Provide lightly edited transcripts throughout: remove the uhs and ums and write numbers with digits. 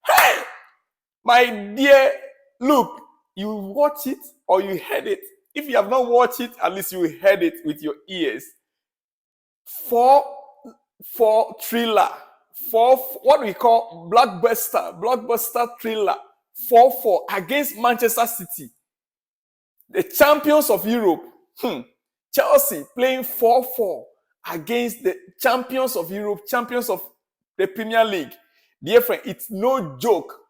Hey, my dear, look, you watch it or you heard it. If you have not watched it, at least you heard it with your ears. 4-4 thriller. What we call blockbuster thriller. 4-4 against Manchester City, the champions of Europe. Chelsea playing 4-4 against the champions of Europe, champions of the Premier League. Dear friend, it's no joke.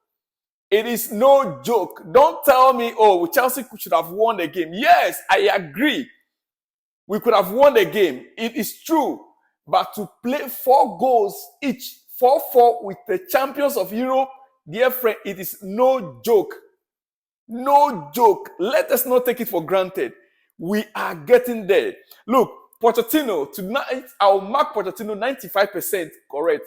It is no joke. Don't tell me, oh, Chelsea should have won the game. Yes, I agree. We could have won the game. It is true. But to play 4 goals each, 4-4 with the champions of Europe, dear friend, it is no joke. No joke. Let us not take it for granted. We are getting there. Look, Pochettino, tonight, I'll mark Pochettino 95% correct.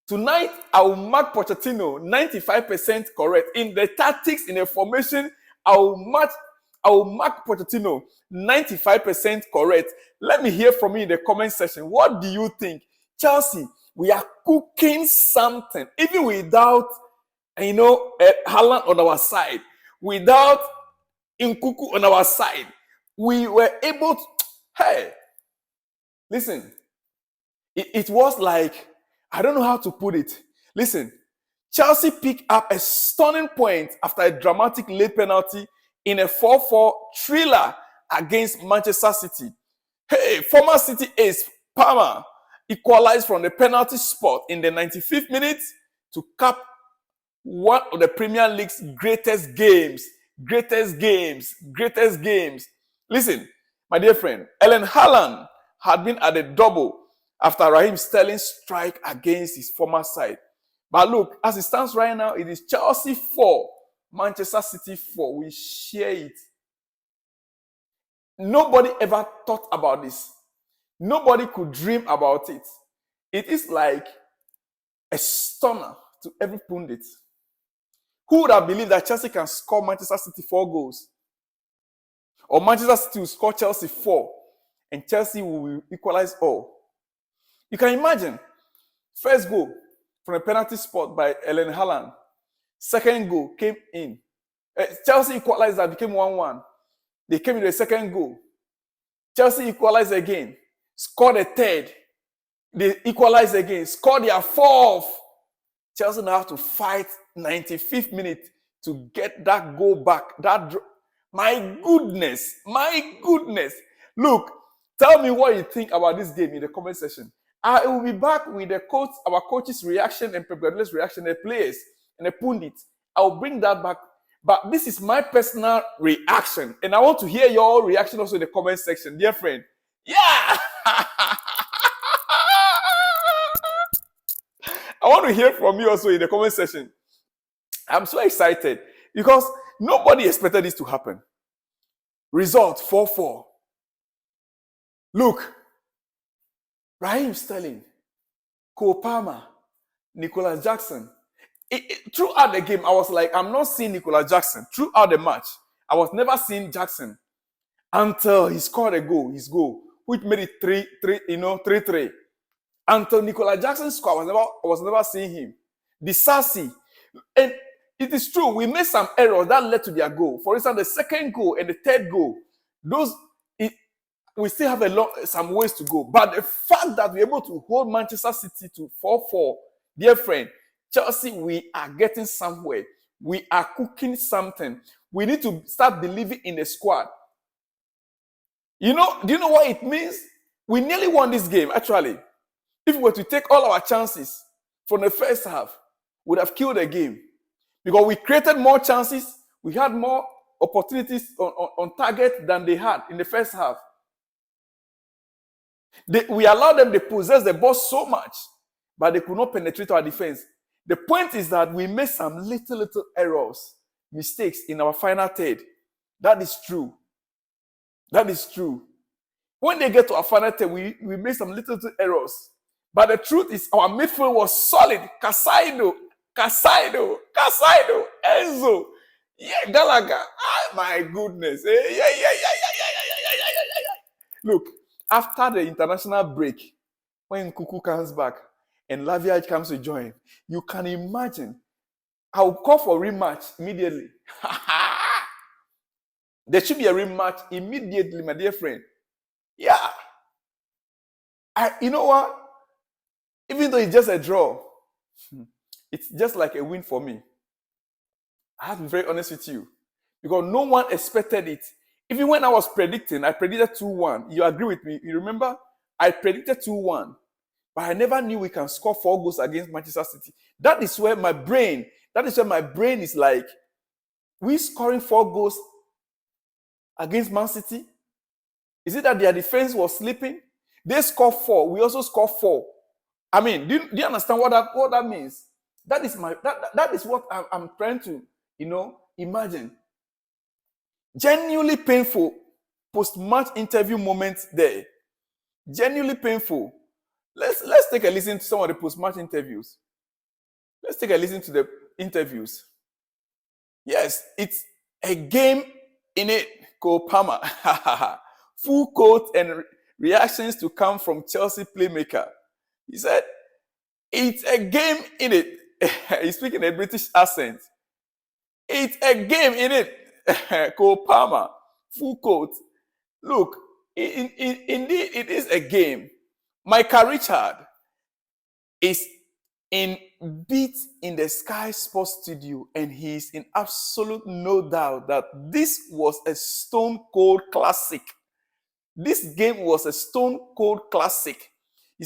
Tonight, I will mark Pochettino 95% correct. In the tactics, in the formation, I will mark Pochettino 95% correct. Let me hear from you in the comment section. What do you think? Chelsea, we are cooking something. Even without, Haaland on our side, without Nkuku on our side, we were able to, hey, listen, it was like, I don't know how to put it. Listen, Chelsea picked up a stunning point after a dramatic late penalty in a 4-4 thriller against Manchester City. Hey, former City ace Palmer equalized from the penalty spot in the 95th minute to cap one of the Premier League's greatest games. Listen, my dear friend, Erling Haaland had been at a double after Raheem Sterling's strike against his former side. But look, as it stands right now, it is Chelsea 4, Manchester City 4. We share it. Nobody ever thought about this. Nobody could dream about it. It is like a stunner to every pundit. Who would have believed that Chelsea can score Manchester City 4 goals? Or Manchester City will score Chelsea 4, and Chelsea will equalize all. You can imagine, first goal from a penalty spot by Erling Haaland. Second goal came in. Chelsea equalized, that became 1-1. They came in the second goal. Chelsea equalized again. Scored a third. They equalized again. Scored their 4th. Chelsea now have to fight 95th minute to get that goal back. My goodness. Look, tell me what you think about this game in the comment section. I will be back with our coach's reaction and Pep Guardiola's reaction, the players and the pundit. I'll bring that back. But this is my personal reaction. And I want to hear your reaction also in the comment section, dear friend. Yeah! I want to hear from you also in the comment section. I'm so excited because nobody expected this to happen. Result 4-4. Look. Raheem Sterling, Cole Palmer, Nicolas Jackson. Throughout the game, I was like, I'm not seeing Nicolas Jackson. Throughout the match, I was never seeing Jackson until he scored his goal, which made it 3-3. Until Nicolas Jackson scored, I was never seeing him. Disasi. And it is true, we made some errors that led to their goal. For instance, the second goal and the third goal, we still have some ways to go. But the fact that we're able to hold Manchester City to 4-4, dear friend, Chelsea, we are getting somewhere. We are cooking something. We need to start believing in the squad. Do you know what it means? We nearly won this game, actually. If we were to take all our chances from the first half, we would have killed the game. Because we created more chances. We had more opportunities on target than they had in the first half. We allowed them to possess the ball so much, but they could not penetrate our defense. The point is that we made some little errors, mistakes in our final third. That is true. When they get to our final third, we made some little errors. But the truth is our midfield was solid. Casado, Enzo, Gallagher. Oh, my goodness. Look, after the international break, when Kuku comes back and Lavia comes to join, you can imagine. I'll call for rematch immediately. There should be a rematch immediately, my dear friend. Yeah. You know what? Even though it's just a draw, it's just like a win for me. I have to be very honest with you. Because no one expected it. Even when I was predicting, I predicted 2-1. You agree with me? You remember? I predicted 2-1. But I never knew we can score 4 goals against Manchester City. That is where my brain is like, we scoring 4 goals against Man City? Is it that their defense was sleeping? They score 4. We also score 4. I mean, do you understand what that means? That is what I'm trying to, imagine. Genuinely painful post-match interview moments there. Genuinely painful. Let's take a listen to some of the post-match interviews. Let's take a listen to the interviews. Yes, it's a game in it, Cole Palmer. Full quote and reactions to come from Chelsea playmaker. He said, it's a game in it. He's speaking a British accent. It's a game in it, Cole Palmer. Full quote. Look, indeed, it is a game. Michael Richard is in Beat in the Sky Sports Studio, and he's in absolute no doubt that this was a stone cold classic. This game was a stone cold classic. He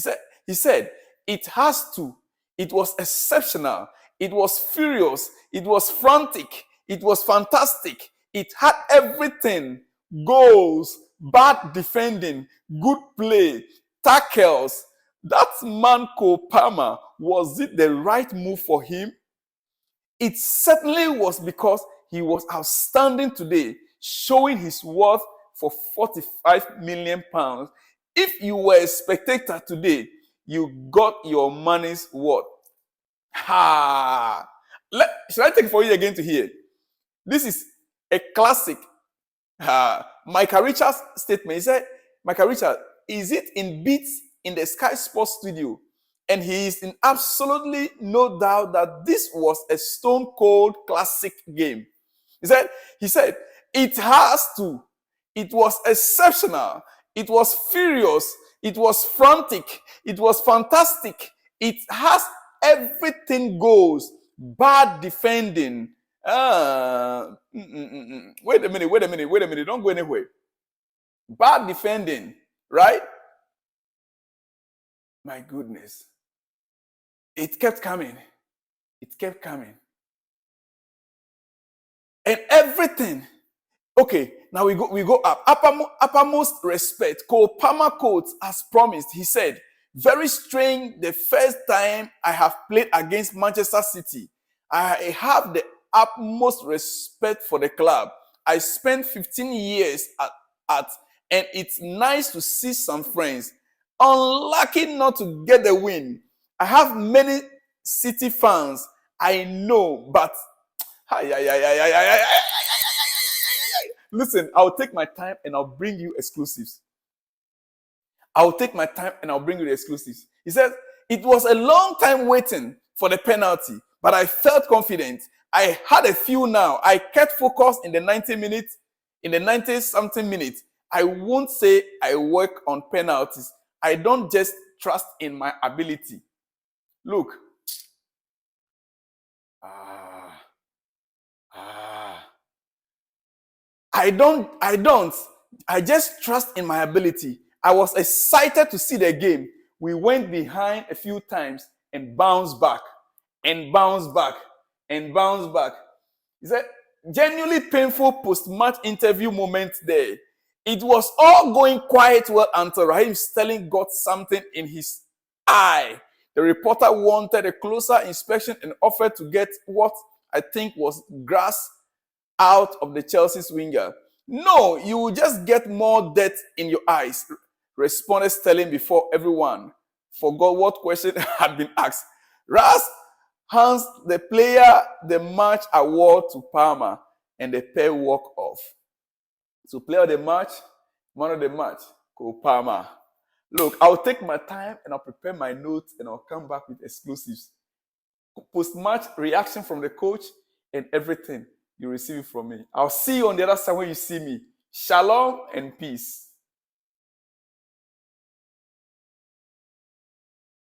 said, it has to. It was exceptional. It was furious. It was frantic. It was fantastic. It had everything. Goals, bad defending, good play, tackles. That man, Cole Palmer, was it the right move for him? It certainly was, because he was outstanding today, showing his worth for £45 million. If you were a spectator today, you got your money's worth. Should I take it for you again to hear? This is a classic. Michael Richards' statement. He said, Michael Richards, is it in Beats in the Sky Sports Studio? And he is in absolutely no doubt that this was a stone cold classic game. He said, it has to. It was exceptional. It was furious. It was frantic. It was fantastic. It has everything goes. Bad defending. Wait a minute. Don't go anywhere. Bad defending, right? My goodness. It kept coming. And everything. Okay, now we go up. Uppermost respect. Cole Palmer quotes as promised. He said, very strange the first time I have played against Manchester City. I have the utmost respect for the club. I spent 15 years at and it's nice to see some friends. Unlucky not to get the win. I have many City fans, I know, but listen, I'll take my time and I'll bring you exclusives. He says, it was a long time waiting for the penalty, but I felt confident. I had a few now. I kept focused in the 90 minutes, in the 90-something minutes. I won't say I work on penalties. I don't just trust in my ability. Look. I just trust in my ability. I was excited to see the game. We went behind a few times and bounced back. He said, genuinely painful post-match interview moments there. It was all going quite well until Raheem Sterling got something in his eye. The reporter wanted a closer inspection and offered to get what I think was grass out of the Chelsea's winger. No, you will just get more dirt in your eyes, responded Sterling before everyone forgot what question had been asked. Ras hands the player the match award to Palmer and the pair walk off. So player of the match, man of the match, Cole Palmer. Look, I'll take my time and I'll prepare my notes and I'll come back with exclusives. Post-match reaction from the coach and everything. You receive it from me. I'll see you on the other side when you see me. Shalom and peace.